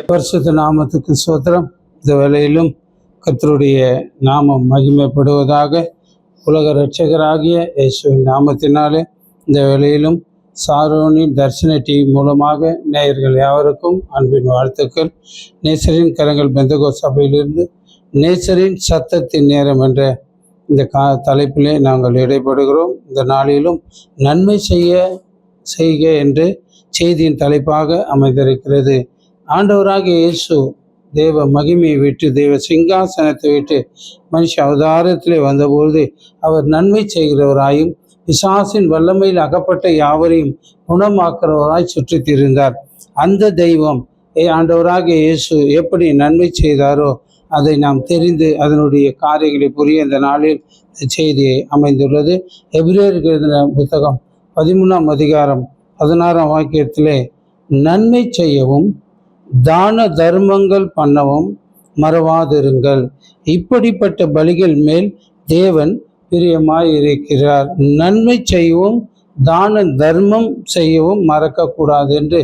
பரிசுத்த நாமத்துக்கு ஸ்தோத்திரம். இந்த வேளையிலும் கர்த்தருடைய நாமம் மகிமைப்படுவதாக. உலக இரட்சகராகிய இயேசுவின் நாமத்தினாலே இந்த வேளையிலும் சாரோனின் தரிசன டிவி மூலமாக நேயர்கள் யாவருக்கும் அன்பின் வாழ்த்துக்கள். நேசரின் கரங்கள் பெந்தகோ சபையிலிருந்து நேசரின் சத்தத்தின் நேரம் என்ற இந்த தலைப்பிலே நாங்கள் இடைப்படுகிறோம். இந்த நாளிலும் நன்மை செய்க என்று செய்தியின் தலைப்பாக அமைந்திருக்கிறது. ஆண்டவராகிய இயேசு தேவ மகிமையை விட்டு தேவ சிங்காசனத்தை விட்டு மனுஷ அவதாரத்திலே வந்தபொழுது அவர் நன்மை செய்கிறவராயும் பிசாசின் வல்லமையில் அகப்பட்ட யாவரையும் குணமாக்குறவராய் சுற்றி திரிந்தார். அந்த தெய்வம் ஆண்டவராகிய இயேசு எப்படி நன்மை செய்தாரோ அதை நாம் தெரிந்து அதனுடைய காரியங்களை புரிய இந்த நாளில் செய்தியை அமைந்துள்ளது. எபிரேயருக்கு எழுதின புத்தகம் 13ஆம் அதிகாரம் 16ஆம் வாக்கியத்திலே நன்மை செய்யவும் தான தர்மங்கள் பண்ணவும் மறவாதிருங்கள், இப்படிப்பட்ட பலிகள் மேல் தேவன் பிரியமாயிருக்கிறார். நன்மை செய்யவும் தான தர்மம் செய்யவும் மறக்கக்கூடாது என்று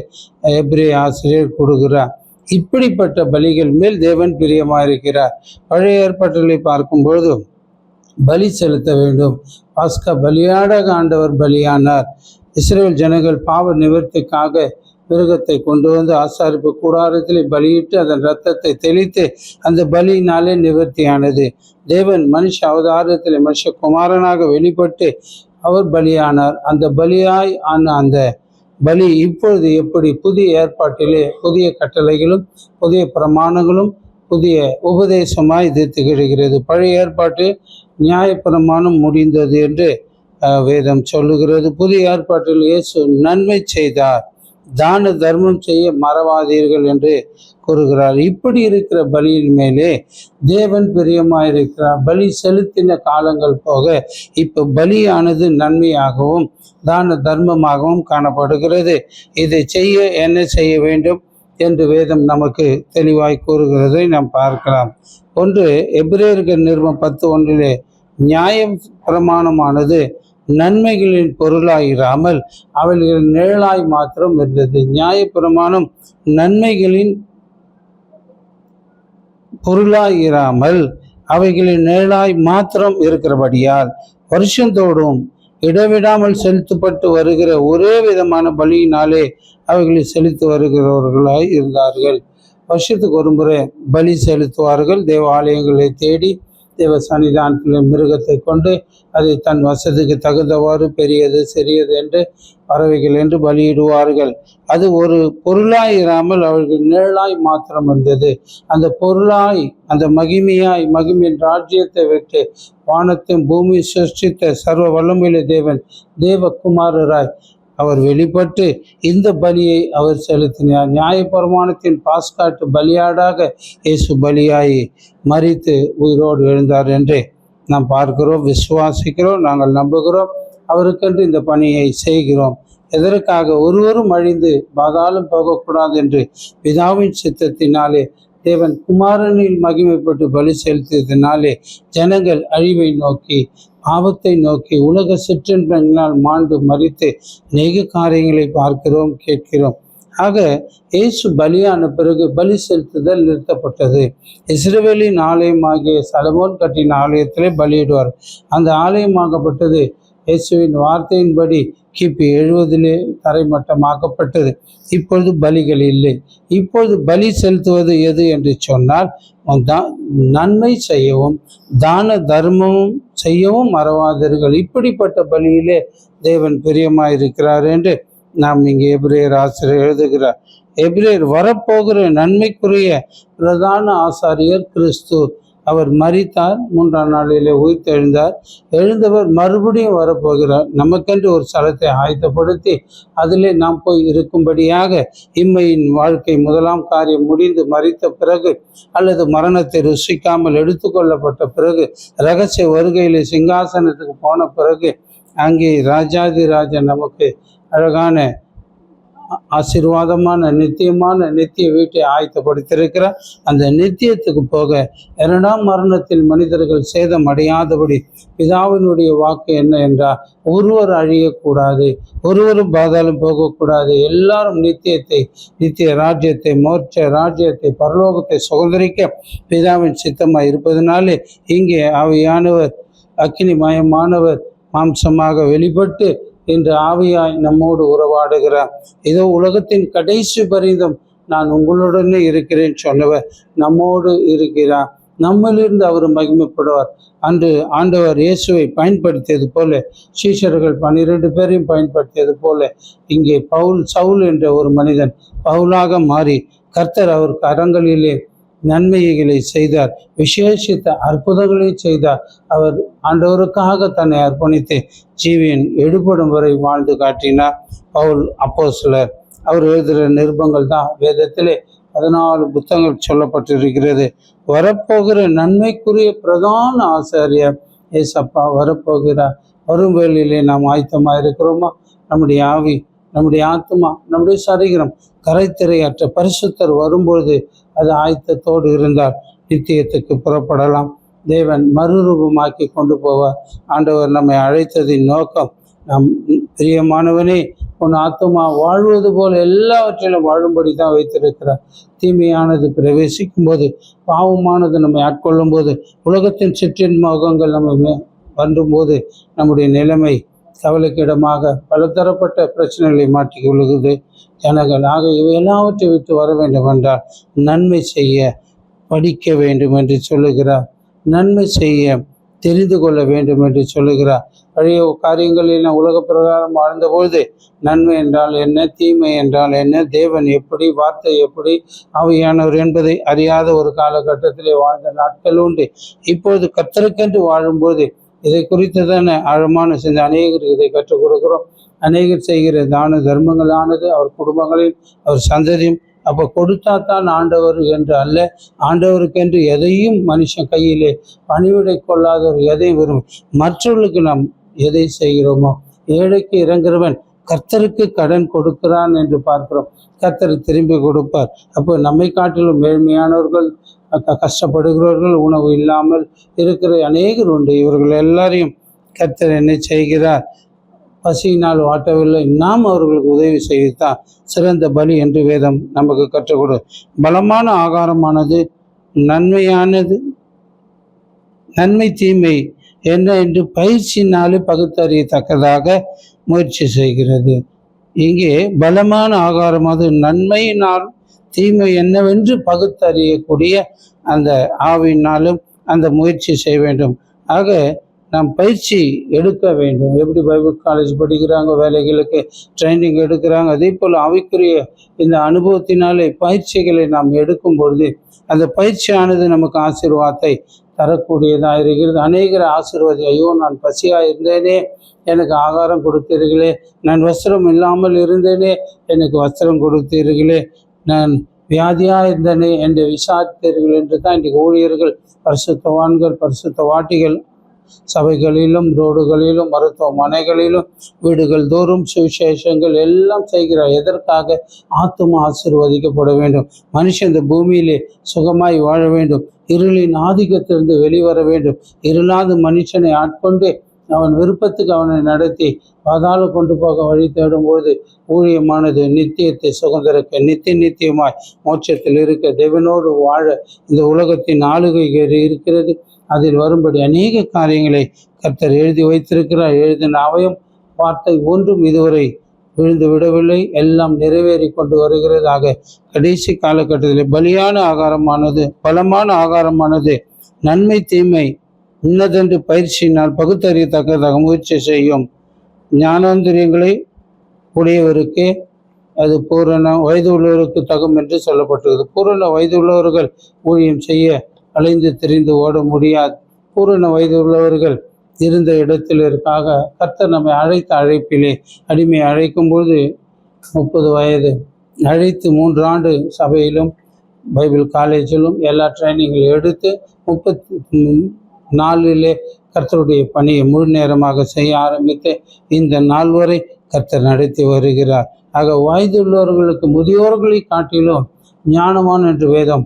எபிரேய ஆசிரியர் கொடுக்கிறார். இப்படிப்பட்ட பலிகள் மேல் தேவன் பிரியமாயிருக்கிறார். பழைய ஏற்பாடுகளை பார்க்கும்பொழுது பலி செலுத்த வேண்டும். பாஸ்கா பலியாடாக ஆண்டவர் பலியானார். இஸ்ரேல் ஜனங்கள் பாவ நிவர்த்திக்காக மிருகத்தை கொண்டு வந்து ஆசாரிப்பு கூடாரத்தில் பலியிட்டு அதன் இரத்தத்தை தெளித்து அந்த பலியினாலே நிவர்த்தியானது. தேவன் மனுஷ அவதாரத்தில் மனுஷ குமாரனாக வெளிப்பட்டு அவர் பலியானார். அந்த பலியாய் ஆன அந்த பலி இப்பொழுது எப்படி புதிய ஏற்பாட்டிலே புதிய கட்டளைகளும் புதிய பிரமாணங்களும் புதிய உபதேசமாய் இது திகழ்கிறது. பழைய ஏற்பாட்டில் நியாயப்பிரமாணம் முடிந்தது என்று வேதம் சொல்லுகிறது. புதிய ஏற்பாட்டில் இயேசு நன்மை செய்தார், தான தர்மம் செய்ய மறவாதீர்கள் என்று கூறுகிறார். இப்படி இருக்கிற பலியின் மேலே தேவன் பிரியமாயிருக்கிறார். பலி செலுத்தின காலங்கள் போக இப்போ பலியானது நன்மையாகவும் தான தர்மமாகவும் காணப்படுகிறது. இதை செய்ய என்ன செய்ய வேண்டும் என்று வேதம் நமக்கு தெளிவாய் கூறுகிறதை நாம் பார்க்கலாம். ஒன்று, எபிரேயர்கள் நிருபம் 10:1 நியாய பிரமாணமானது நன்மைகளின் பொருளாயிராமல் அவைகளின் நிழலாய் மாத்திரம் இருந்தது. நியாய பிரமாணம் நன்மைகளின் பொருளாயிராமல் அவைகளின் நிழலாய் மாத்திரம் இருக்கிறபடியால் வருஷந்தோடும் இடவிடாமல் செலுத்தப்பட்டு வருகிற ஒரே விதமான பலியினாலே அவைகளை செலுத்தி வருகிறவர்களாய் இருந்தார்கள். வருஷத்துக்கு ஒரு முறை பலி செலுத்துவார்கள். தேவாலயங்களை தேடி தேவ சன்னிதானத்தில் மிருகத்தை கொண்டு அதை தன் வசதிக்கு தகுந்தவாறு பெரியது சிறியது என்று பறவைகள் என்று பலியிடுவார்கள். அது ஒரு பொருளாயிராமல் அவர்கள் நிழலாய் மாத்திரம் இருந்தது. அந்த பொருளாய் அந்த மகிமையின் ராஜ்யத்தை விட்டு வானத்தையும் பூமி சிருஷ்டித்த சர்வ வல்லமையுள்ள தேவன் தேவகுமாரராய் அவர் வெளிப்பட்டு இந்த பலியை அவர் செலுத்தினார். நியாயப்பிரமாணத்தின் பாஸ்காட்டு பலியாடாக இயேசு பலியாகி மரித்து உயிரோடு எழுந்தார் என்று நாம் பார்க்கிறோம், விசுவாசிக்கிறோம், நாங்கள் நம்புகிறோம். அவருக்கென்று இந்த பணியை செய்கிறோம். எதற்காக? ஒருவரும் அழிந்து பாதாளம் போகக்கூடாது என்று பிதாவின் சித்தத்தினாலே தேவன் குமாரனில் மகிமைப்பட்டு பலி செலுத்தியதினாலே ஜனங்கள் அழிவை நோக்கி ஆபத்தை நோக்கி உலக சிற்றின்பங்களால் மாண்டு மறித்து அநேக காரியங்களை பார்க்கிறோம், கேட்கிறோம். ஆக இயேசு பலியான பிறகு பலி செலுத்துதல் நிறுத்தப்பட்டது. இஸ்ரவேலின் ஆலயமாகிய சலமோன் கட்டின ஆலயத்திலே பலியிடுவார். அந்த ஆலயமாகப்பட்டது இயேசுவின் வார்த்தையின்படி கிபி 70 தரைமட்டமாக்கப்பட்டது. இப்பொழுது பலிகள் இல்லை. இப்பொழுது பலி செலுத்துவது எது என்று சொன்னால் நன்மை செய்யவும் தான தர்மமும் செய்யவும் மறவாதீர்கள். இப்படிப்பட்ட பலியிலே தேவன் பிரியமாயிருக்கிறார் என்று நாம் இங்கே எபிரேயர் ஆசிரியர் எழுதுகிறார். எபிரேயர் வரப்போகிற நன்மைக்குரிய பிரதான ஆசாரியர் கிறிஸ்து. அவர் மரித்தார், 3ஆம் நாளிலே உயிர்த்தெழுந்தார். எழுந்தவர் மறுபடியும் வரப்போகிறார். நமக்கென்று ஒரு ஸ்தலத்தை ஆயத்தப்படுத்தி அதிலே நாம் போய் இருக்கும்படியாக இம்மையின் வாழ்க்கை முதலாம் காரியம் முடிந்து மரித்த பிறகு அல்லது மரணத்தை ருசிக்காமல் எடுத்துக்கொள்ளப்பட்ட பிறகு இரகசிய வருகையிலே சிங்காசனத்துக்கு போன பிறகு அங்கே ராஜாதி ராஜன் நமக்கு அழகான ஆசீர்வாதமான நித்தியமான நித்திய வீட்டை ஆயத்தப்படுத்தியிருக்கிறார். அந்த நித்தியத்துக்கு போக இரண்டாம் மரணத்தில் மனிதர்கள் சேதம் அடையாதபடி பிதாவினுடைய வாக்கு என்ன என்றால், ஒருவர் அழியக்கூடாது, ஒருவரும் பாதாளம் போகக்கூடாது, எல்லாரும் நித்திய ராஜ்யத்தை, மோட்ச ராஜ்யத்தை, பரலோகத்தை சுதந்திரிக்க பிதாவின் சித்தமாக இருப்பதனாலே இங்கே ஆவியானவர் அக்கினிமயமானவர் மாம்சமாக வெளிப்பட்டு இன்று ஆவியாய் நம்மோடு உறவாடுகிறார். இதோ உலகத்தின் கடைசி பரிதம் நான் உங்களுடனே இருக்கிறேன் சொன்னவர் நம்மோடு இருக்கிறார். நம்மளிருந்து அவர் மகிமைப்படுவார். அன்று ஆண்டவர் இயேசுவை பயன்படுத்தியது போல, சீஷர்கள் 12 பேரையும் பயன்படுத்தியது போல, இங்கே சவுல் என்ற ஒரு மனிதன் பவுலாக மாறி கர்த்தர் அவர் கரங்களிலே நன்மைகளை செய்தார், விசேஷித்த அற்புதங்களை செய்தார். அவர் ஆண்டவருக்காக தன்னை அர்ப்பணித்து ஜீவியன் எடுபடும் வரை வாழ்ந்து காட்டினார். பவுல் அப்போஸ்தலர் அவர் எழுதுகிற நிருபங்கள் தான் வேதத்திலே 14 புத்தகங்கள் சொல்லப்பட்டிருக்கிறது. வரப்போகிற நன்மைக்குரிய பிரதான ஆசாரியர் ஏசப்பா வரப்போகிறார். வரும் வேளையிலே நாம் ஆயத்தமாக இருக்கிறோமா? நம்முடைய ஆவி, நம்முடைய ஆத்மா, நம்முடைய சரீரம் கரைத்திரையற்ற பரிசுத்தர் வரும்பொழுது அது ஆயத்தத்தோடு இருந்தால் நித்தியத்துக்கு புறப்படலாம். தேவன் மறுரூபமாக்கி கொண்டு போவார். ஆண்டவர் நம்மை அழைத்ததின் நோக்கம், நம் பிரியமானவனே உன் ஆத்மா வாழ்வது போல எல்லாவற்றிலும் வாழும்படி தான் வைத்திருக்கிறார். தீமையானது பிரவேசிக்கும் போது, பாவமானது நம்மை ஆட்கொள்ளும் போது, உலகத்தின் சிற்றின்முகங்கள் நம்ம வரும்போது நம்முடைய நிலைமை கவலைக்கிடமாக பலதரப்பட்ட பிரச்சனைகளை மாட்டிக்கொள்ளுகிறது ஜனங்கள். ஆக இவை எல்லாவற்றை விட்டு வர வேண்டும் என்றால் நன்மை செய்ய படிக்க வேண்டும் என்று சொல்லுகிறார். நன்மை செய்ய தெரிந்து கொள்ள வேண்டும் என்று சொல்லுகிறார். பழைய காரியங்களில் உலக பிரகாரம் வாழ்ந்தபொழுது நன்மை என்றால் என்ன, தீமை என்றால் என்ன, தேவன் எப்படி, வார்த்தை எப்படி, ஆவியானவர் என்பதை அறியாத ஒரு காலகட்டத்திலே வாழ்ந்த நாட்கள் உண்டு. இப்பொழுது கர்த்தருக்கென்று வாழும்போது இதை குறித்து தானே ஆழமான செஞ்ச அநேகருக்கு இதை கற்றுக் கொடுக்கிறோம். அநேகர் செய்கிற தான தர்மங்களானது அவர் குடும்பங்களையும் அவர் சந்ததியும் அப்போ கொடுத்தா தான் ஆண்டவர் என்று அல்ல. ஆண்டவருக்கென்று எதையும் மனுஷன் கையிலே பணிவிடை கொள்ளாதவர் எதையும் விரும்பும். மற்றவர்களுக்கு நாம் எதை செய்கிறோமோ, ஏழைக்கு இறங்குறவன் கர்த்தருக்கு கடன் கொடுக்கிறான் என்று பார்க்கிறோம். கர்த்தர் திரும்பி கொடுப்பார். அப்போ நம்மை காட்டிலும் ஏழ்மையானவர்கள், கஷ்டப்படுகிறவர்கள், உணவு இல்லாமல் இருக்கிற அநேகர் உண்டு. இவர்கள் எல்லாரையும் கர்த்தர் என்ன செய்கிறார்? பசியினால் வாட்டவில்லை, நாம் அவர்களுக்கு உதவி செய்யத்தான் சிறந்த பலி என்று வேதம் நமக்கு கற்றுக் கொடு. பலமான ஆகாரமானது நன்மையானது, நன்மை தீமை என்ன என்று பயிற்சினாலே பகுத்தறியத்தக்கதாக முயற்சி செய்கிறது. இங்கே பலமான ஆகாரம் அது நன்மையினால் தீமை என்னவென்று பகுத்தறியக்கூடிய அந்த ஆவியினாலும் அந்த முயற்சி செய்ய வேண்டும். ஆக நாம் பயிற்சி எடுக்க வேண்டும். எப்படி பைபிள் காலேஜ் படிக்கிறாங்க, வேலைகளுக்கு ட்ரைனிங் எடுக்கிறாங்க, அதே போல் ஆவிக்குரிய இந்த அனுபவத்தினாலே பயிற்சிகளை நாம் எடுக்கும் பொழுது அந்த பயிற்சியானது நமக்கு ஆசீர்வாதத்தை தரக்கூடியதாக இருக்கிறது. அநேகர் ஆசீர்வாதி, ஐயோ நான் பசியாக இருந்தேனே எனக்கு ஆகாரம் கொடுத்தீர்களே, நான் வஸ்திரம் இல்லாமல் இருந்தேனே எனக்கு வஸ்திரம் கொடுத்தீர்களே, நான் வியாதியாக இருந்தேனே என்று விசாரித்தீர்கள் என்று தான் இன்றைக்கு ஊழியர்கள், பரிசுத்தவான்கள், பரிசுத்தவாட்டிகள் சபைகளிலும் ரோடுகளிலும் மருத்துவமனைகளிலும் வீடுகள் தோறும் சுவிசேஷங்கள் எல்லாம் செய்கிறார். எதற்காக? ஆத்துமா ஆசீர்வதிக்கப்பட வேண்டும். மனுஷன் இந்த பூமியிலே சுகமாய் வாழ வேண்டும். இருளின் ஆதிக்கத்திலிருந்து வெளிவர வேண்டும். இருளாத மனுஷனை ஆட்கொண்டு அவன் விருப்பத்துக்கு அவனை நடத்தி பாதாள கொண்டு போக வழி தேடும்போது ஊழியமானது நித்தியத்தை சுதந்திரக்க, நித்தியமாய் மோட்சத்தில் இருக்க, தேவனோடு வாழ இந்த உலகத்தின் ஆளுகை இருக்கிறது. அதில் வரும்படி அநேக காரியங்களை கர்த்தர் எழுதி வைத்திருக்கிறார். எழுதின அவையும் வார்த்தை ஒன்றும் இதுவரை விழுந்து விடவில்லை, எல்லாம் நிறைவேறி கொண்டு வருகிறதாக. கடைசி காலகட்டத்தில் பலியான ஆகாரமானது, பலமான ஆகாரமானது நன்மை தீமை இன்னதென்று பயிற்சியினால் பகுத்தறியத்தக்கதாக முயற்சி செய்யும் ஞானேந்திரியங்களை உடையவருக்கே அது பூரண வயது உள்ளவருக்கு தகும் என்று சொல்லப்பட்டுள்ளது. பூரண வயது உள்ளவர்கள் ஊழியம் செய்ய அலைந்து திரிந்து ஓட முடியாது. பூரண வயது உள்ளவர்கள் இருந்த இடத்திற்காக கர்த்தர் நம்மை அழைத்த அழைப்பிலே அடிமை அழைக்கும்போது 30 வயது அழைத்து 3 ஆண்டு சபையிலும் பைபிள் காலேஜிலும் எல்லா ட்ரைனிங்களும் எடுத்து 34 கர்த்தருடைய பணியை முழு நேரமாக செய்ய ஆரம்பித்து இந்த நாள் வரை கர்த்தர் நடத்தி வருகிறார். ஆக வயதுள்ளவர்களுக்கு முதியோர்களை காட்டிலும் ஞானவான் என்று வேதம்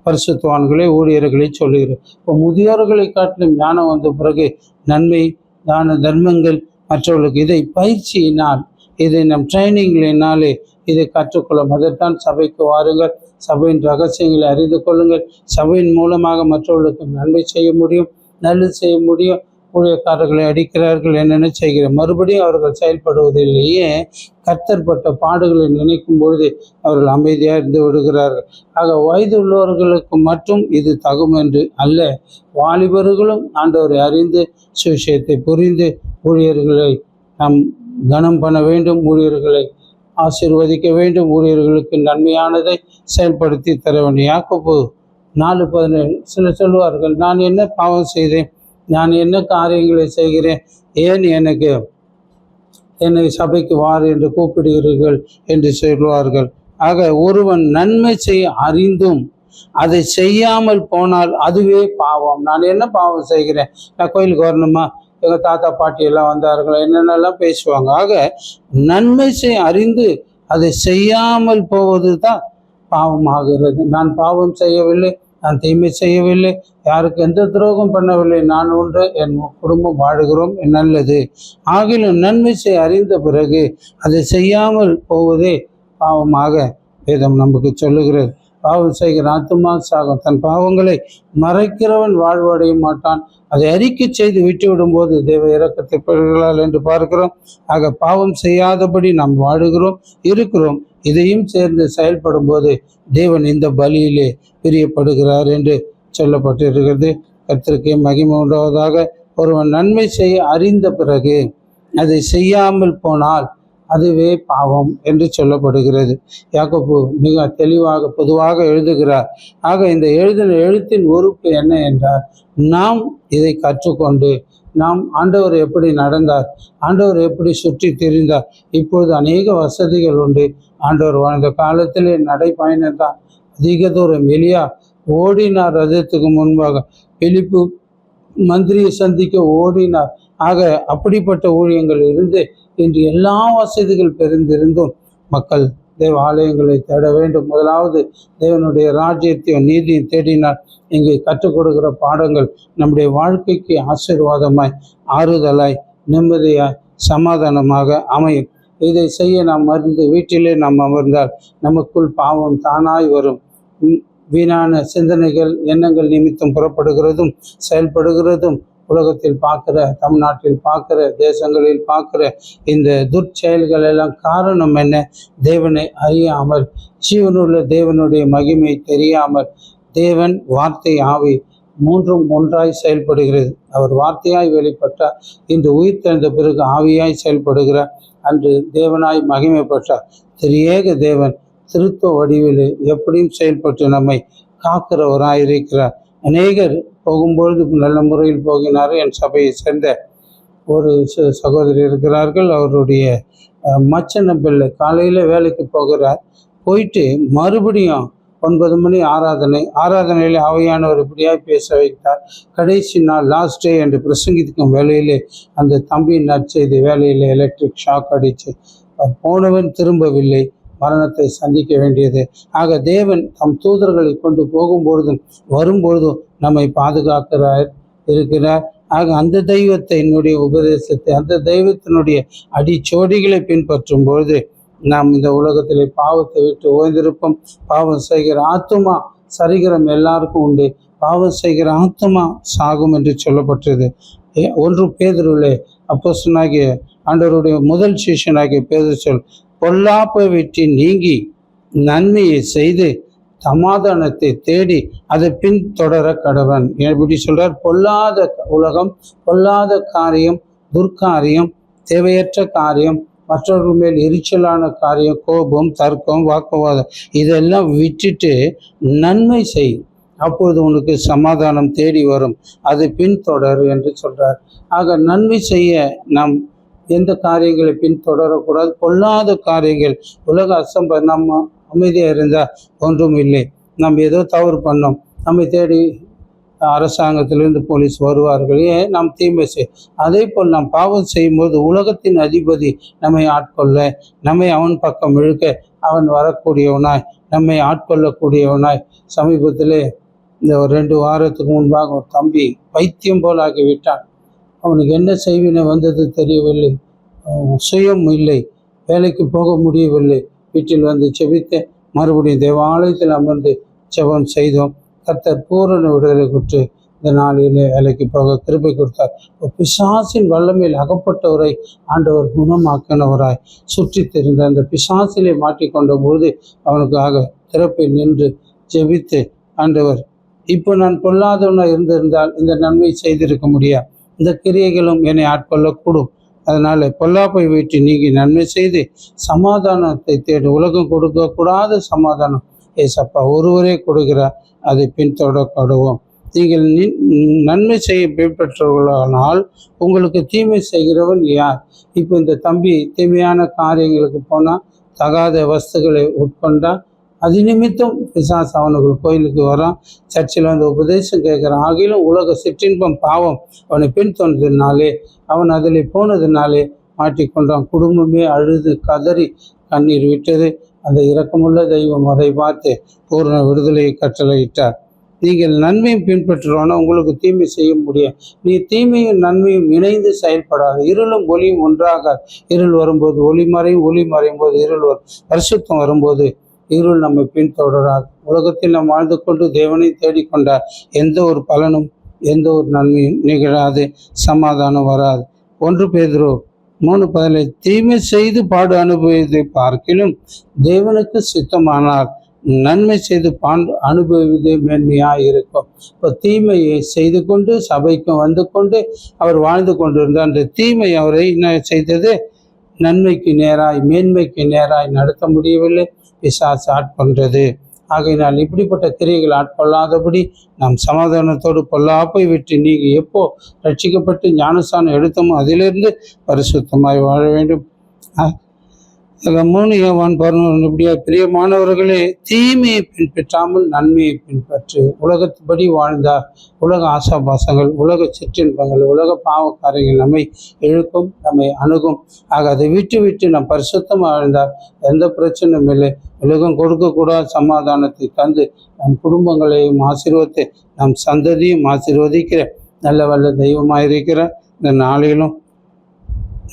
பரிசுத்தவான்களே ஊழியர்களை சொல்லுகிறோம். இப்போ முதியோர்களை காட்டிலும் ஞானம் வந்த பிறகு நன்மை தான தர்மங்கள் மற்றவர்களுக்கு இதை பயிற்சியினால், இதை நம் ட்ரைனிங்களினாலே இதை கற்றுக்கொள்ளும். அதைத்தான் சபைக்கு வாருங்கள், சபையின் ரகசியங்களை அறிந்து கொள்ளுங்கள். சபையின் மூலமாக மற்றவர்களுக்கு நன்மை செய்ய முடியும், நல்லது செய்ய முடியும். ஊழியக்காரர்களை அடிக்கிறார்கள், என்னென்ன செய்கிறார், மறுபடியும் அவர்கள் செயல்படுவதிலேயே கர்த்தர் பட்ட பாடுகளை நினைக்கும் பொழுது அவர்கள் அமைதியாக இருந்து விடுகிறார்கள். ஆக வயது உள்ளவர்களுக்கு மட்டும் இது தகும் என்று அல்ல, வாலிபர்களும் ஆண்டவரை அறிந்து சுவிசேஷத்தை புரிந்து ஊழியர்களை நாம் கனம் பண்ண வேண்டும், ஊழியர்களை ஆசீர்வதிக்க வேண்டும், ஊழியர்களுக்கு நன்மையானதை செயல்படுத்தி தர வேண்டும். யாக்கோபு 4:17 சிலர் சொல்வார்கள், நான் என்ன பாவம் செய்தேன், நான் என்ன காரியங்களை செய்கிறேன், ஏன் என்னை சபைக்கு வார் என்று கூப்பிடுகிறீர்கள் என்று சொல்வார்கள். ஆக ஒருவன் நன்மை செய்ய அறிந்தும் அதை செய்யாமல் போனால் அதுவே பாவம். நான் என்ன பாவம் செய்கிறேன், நான் கோயிலுக்கு வரணுமா, எங்கள் தாத்தா பாட்டி எல்லாம் வந்தார்கள், என்னென்னலாம் பேசுவாங்க. ஆக நன்மை செய்ய அறிந்து அதை செய்யாமல் போவது தான் பாவமாகிறது. நான் பாவம் செய்யவில்லை, நான் தீமை செய்யவில்லை, யாருக்கு எந்த துரோகம் பண்ணவில்லை, நான் ஒன்று என் குடும்பம் வாழுகிறோம், நல்லது. ஆகிலும் நன்மை செய்ய அறிந்த பிறகு அதை செய்யாமல் போவதே பாவமாக வேதம் நமக்கு சொல்லுகிறது. பாவம் செய்கிற ஆத்துமா சாகும், தன் பாவங்களை மறைக்கிறவன் வாழ்வடைய மாட்டான். அதை அறிக்கை செய்து விட்டு விடும்போது தேவ இரக்கத்தை பெறுகிறாள் என்று பார்க்கிறோம். ஆக பாவம் செய்யாதபடி நாம் வாழுகிறோம், இருக்கிறோம். இதையும் சேர்ந்து செயல்படும் போது தேவன் இந்த பலியிலே பிரியப்படுகிறார் என்று சொல்லப்பட்டிருக்கிறது. கர்த்தருக்கே மகிமை உண்டாவதாக. ஒருவன் நன்மை செய்ய அறிந்த பிறகு அதை செய்யாமல் போனால் அதுவே பாவம் என்று சொல்லப்படுகிறது. யாக்கோபு மிக தெளிவாக பொதுவாக எழுதுகிறார். ஆக இந்த எழுத்தின் உறுப்பு என்ன என்றால், நாம் இதை கற்றுக்கொண்டு நாம் ஆண்டவர் எப்படி நடந்தார், ஆண்டவர் எப்படி சுற்றி திரிந்தார். இப்பொழுது அநேக வசதிகள் உண்டு. ஆண்டவர் வாழ்ந்த காலத்திலே நடைபயணம்தான். அதிக தூரம் எலியா ஓடினார் ரதத்துக்கு முன்பாக, பிலிப்பு மந்திரியை சந்திக்க ஓடினார். ஆக அப்படிப்பட்ட ஊழியங்கள் இருந்து இன்று எல்லா வசதிகள் பெருந்திருந்தும் மக்கள் தேவ ஆலயங்களை தேட வேண்டும். முதலாவது தேவனுடைய ராஜ்யத்தையும் நீதியும் தேடினால் இங்கே கற்றுக் கொடுக்கிற பாடங்கள் நம்முடைய வாழ்க்கைக்கு ஆசீர்வாதமாய், ஆறுதலாய், நிம்மதியாய், சமாதானமாக அமையும். இதை செய்ய நாம் அறிந்து வீட்டிலே நாம் அமர்ந்தால் நமக்குள் பாவம் தானாய் வரும். வீணான சிந்தனைகள், எண்ணங்கள் நிமித்தம் புறப்படுகிறதும் செயல்படுகிறதும் உலகத்தில் பார்க்குற, தமிழ்நாட்டில் பார்க்குற, தேசங்களில் பார்க்குற இந்த துர்ச்செயல்கள் எல்லாம் காரணம் என்ன? தேவனை அறியாமல், ஜீவனுள்ள தேவனுடைய மகிமை தெரியாமல். தேவன், வார்த்தை, ஆவி மூன்றும் ஒன்றாய் செயல்படுகிறது. அவர் வார்த்தையாய் வெளிப்பட்டார், இன்று உயிர் தெழுந்த பிறகு ஆவியாய் செயல்படுகிறார். அன்று தேவனாய் மகிமைப்பட்டார். திரியேக தேவன் திருத்துவ வடிவில் எப்படியும் செயல்பட்டு நம்மை காக்கிறவராயிருக்கிறார். அநேகர் போகும்பொழுது நல்ல முறையில் போகினார். என் சபையை சேர்ந்த ஒரு சகோதரி இருக்கிறார்கள். அவருடைய மச்சன பிள்ளை காலையில் வேலைக்கு போகிறார். போயிட்டு மறுபடியும் 9 மணி ஆராதனையில் ஆவியானவர் இப்படியாக பேச வைத்தார். கடைசி நாள் லாஸ்ட் டே என்று பிரசங்கிக்கும் வேலையிலே அந்த தம்பியின் நற்செய்தி வேலையில் எலக்ட்ரிக் ஷாக் அடித்து போனவன் திரும்பவில்லை, மரணத்தை சந்திக்க வேண்டியது. ஆக தேவன் தம் தூதர்களை கொண்டு போகும்பொழுதும் வரும்பொழுதும் நம்மை பாதுகாக்கிறார் இருக்கிறார். ஆக அந்த தெய்வத்தினுடைய உபதேசத்தை, அந்த தெய்வத்தினுடைய அடிச்சோடிகளை பின்பற்றும் பொழுது நாம் இந்த உலகத்தில் பாவத்தை விட்டு ஓய்ந்திருப்போம். பாவம் செய்கிற ஆத்துமா, சரீரம் எல்லாருக்கும் உண்டு. பாவம் செய்கிற ஆத்துமா சாகும் என்று சொல்லப்பட்டது. 1 பேதுருவிலே அப்போஸ்தலனாகிய ஆண்டவருடைய முதல் சிஷ்யனாகிய பேதுரு சொல், பொல்லாப்பை விட்டு நீங்கி நன்மையை செய்து சமாதானத்தை தேடி அதை பின்தொடர கடவன். எப்படி சொல்றார்? பொல்லாத உலகம், பொல்லாத காரியம், துர்காரியம், தேவையற்ற காரியம், மற்றவர்கள் மேல் எரிச்சலான காரியம், கோபம், தர்க்கம், வாக்குவாதம், இதெல்லாம் விட்டுட்டு நன்மை செய், அப்பொழுது உனக்கு சமாதானம் தேடி வரும், அது பின்தொடர் என்று சொல்றார். ஆக நன்மை செய்ய நாம் எந்த காரியங்களை பின்தொடரக்கூடாது. பொல்லாத காரியங்கள், உலக நம்ம அமைதியாக இருந்தால் ஒன்றும் இல்லை. நம்ம ஏதோ தவறு பண்ணோம், நம்மை தேடி அரசாங்கத்திலிருந்து போலீஸ் வருவார்கள். ஏன்? நாம் தீமை செய். அதே போல் நாம் பாவம் செய்யும்போது உலகத்தின் அதிபதி நம்மை ஆட்கொள்ள, நம்மை அவன் பக்கம் இழுக்க அவன் வரக்கூடியவனாய், நம்மை ஆட்கொள்ளக்கூடியவனாய். சமீபத்திலே இந்த ஒரு 2 வாரத்துக்கு முன்பாக ஒரு தம்பி பைத்தியம் போல் ஆகிவிட்டான். அவனுக்கு என்ன செய்வினை வந்தது தெரியவில்லை, சுயம் இல்லை, வேலைக்கு போக முடியவில்லை. வீட்டில் வந்து செபித்து மறுபடியும் தேவாலயத்தில் அமர்ந்து ஜெபம் செய்தோம். கர்த்தர் பூரண விடுதலை கொடுத்து இந்த நாளிலே வேலைக்கு போக கிருபை கொடுத்தார். பிசாசின் வல்லமையில் அகப்பட்டவரை ஆண்டவர் குணமாக்கினவராய் சுற்றி தெரிந்த அந்த பிசாசிலே மாட்டிக்கொண்ட போது அவனுக்காக திறப்பில் நின்று ஜெபித்து, ஆண்டவர், இப்போ நான் பொல்லாதவனாக இருந்திருந்தால் இந்த நன்மை செய்திருக்க முடியாது, இந்த கிரியைகளும் என்னை ஆட்கொள்ளக்கூடும். அதனால் பொல்லாப்பை வீட்டு நீங்கி நன்மை செய்து சமாதானத்தை தேடி, உலகம் கொடுக்கக்கூடாத சமாதானம் ஏசப்பா ஒருவரே கொடுக்கிறார், அதை பின்தொடரப்படுவோம். நீங்கள் நன்மை செய்ய பின்பற்றவர்களானால் உங்களுக்கு தீமை செய்கிறவன் யார்? இப்போ இந்த தம்பி தீமையான காரியங்களுக்கு போனால், தகாத வஸ்துக்களை உட்கொண்டால், அது நிமித்தம் பிசாசு அவனுக்கு கோயிலுக்கு வரான், சர்ச்சில் வந்து உபதேசம் கேட்குறான். ஆகிலும் உலக சிற்றின்பம் பாவம் அவனை பின்தொடர்ந்ததுனாலே, அவன் அதில் போனதுனாலே மாட்டிக்கொண்டான். குடும்பமே அழுது கதறி கண்ணீர் விட்டது. அந்த இரக்கமுள்ள தெய்வம் அதை பார்த்து பூர்ண விடுதலையை கட்டளையிட்டார். நீங்கள் நன்மையும் பின்பற்றுறோன்னா உங்களுக்கு தீமை செய்ய முடியும். நீ தீமையும் நன்மையும் இணைந்து செயல்படாது. இருளும் ஒளியும் ஒன்றாக. இருள் வரும்போது ஒளி மறையும், ஒளி மறையும் போது இருள் வரும். பரிசுத்தம் வரும்போது இருள் நம்மை பின்தொடராது. உலகத்தில் நாம் வாழ்ந்து கொண்டு தேவனை தேடிக்கொண்டார் எந்த ஒரு பலனும் எந்த ஒரு நன்மையும் நிகழாது, சமாதானம் வராது. 1 பேதுரு 3:10 தீமை செய்து பாடு அனுபவித்தை பார்க்கிலும் தேவனுக்கு சித்தமானால் நன்மை செய்து அனுபவித்தே மேன்மையாக இருக்கும். இப்போ தீமையை செய்து கொண்டு சபைக்கும் வந்து கொண்டு அவர் வாழ்ந்து கொண்டிருந்த அந்த தீமை அவரை என்ன செய்தது? நன்மைக்கு நேராய் மேன்மைக்கு நேராய் நடத்த முடியவில்லை. பிசாசு ஆட்கொண்டது. ஆகையினால் இப்படிப்பட்ட கிரியைகள் ஆட்கொள்ளாதபடி நாம் சமாதானத்தோடு பொல்லாப்பை விட்டு நீங்கி எப்போ ரட்சிக்கப்பட்டு ஞானஸ்தானம் எடுத்தோமோ அதிலிருந்து பரிசுத்தமாய் வாழ வேண்டும். 3 யோவான் 11 இப்படியா பிரியமானவர்களே, தீமையை பின்பற்றாமல் நன்மையை பின்பற்று. உலகத்துபடி வாழ்ந்தார் உலக ஆசாபாசங்கள், உலக சிற்றின்பங்கள், உலக பாவக்காரங்கள் நம்மை இழுக்கும், நம்மை அணுகும். ஆக அதை விட்டு விட்டு நாம் பரிசுத்தமாக வாழ்ந்தார் எந்த பிரச்சனையும் இல்லை. உலகம் கொடுக்கக்கூடாத சமாதானத்தை தந்து நம் குடும்பங்களையும் ஆசீர்வதித்து நம் சந்ததியும் ஆசீர்வதிக்கிற நல்ல வல்ல தெய்வமாயிருக்கிற இந்த நாளிலும்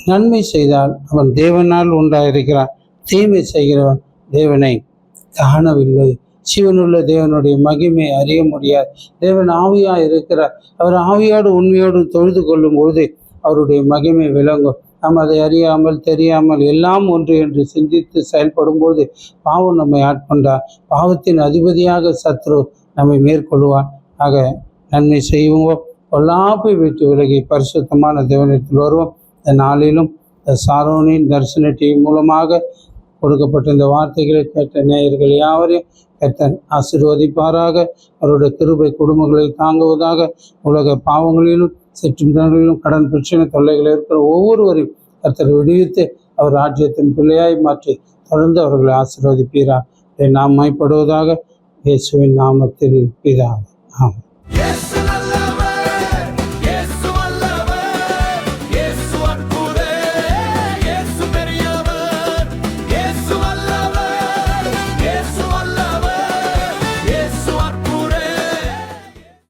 நன்மை செய்தால் அவன் தேவனால் உண்டாயிருக்கிறான், தீமை செய்கிறவன் தேவனை காணவில்லை. ஜீவனுள்ள தேவனுடைய மகிமை அறிய முடியாது. தேவன் ஆவியாக இருக்கிறார். அவர் ஆவியோடு உண்மையோடு தொழுது கொள்ளும் பொழுது அவருடைய மகிமை விளங்கும். நாம் அதை அறியாமல் தெரியாமல் எல்லாம் ஒன்று என்று சிந்தித்து செயல்படும் போது பாவம் நம்மை ஆட்கொண்டார். பாவத்தின் அதிபதியாக சத்ரு நம்மை மேற்கொள்வார். ஆக நன்மை செய்வோம், பொல்லாப்பை விட்டு விலகி பரிசுத்தமான தேவனிடத்தில் வருவோம். இந்த நாளிலும் சாரோனின் தரிசன டிவி மூலமாக கொடுக்கப்பட்ட இந்த வார்த்தைகளை கேட்ட நேயர்கள் யாவரையும் கர்த்தர் ஆசீர்வதிப்பாராக. அவருடைய கிருபை குடும்பங்களை தாங்குவதாக. உலக பாவங்களிலும் சிற்றின்பங்களிலும் கடன் பிரச்சனை தொல்லைகள் இருக்கிற ஒவ்வொருவரையும் கர்த்தர் விடுவித்து அவர் ராஜ்யத்தின் பிள்ளையாய் மாற்றி தொடர்ந்து அவர்களை ஆசீர்வதிப்பீராக. நாம் மைப்படுவதாக. இயேசுவின் நாமத்தில் பிதாவே, ஆமென்.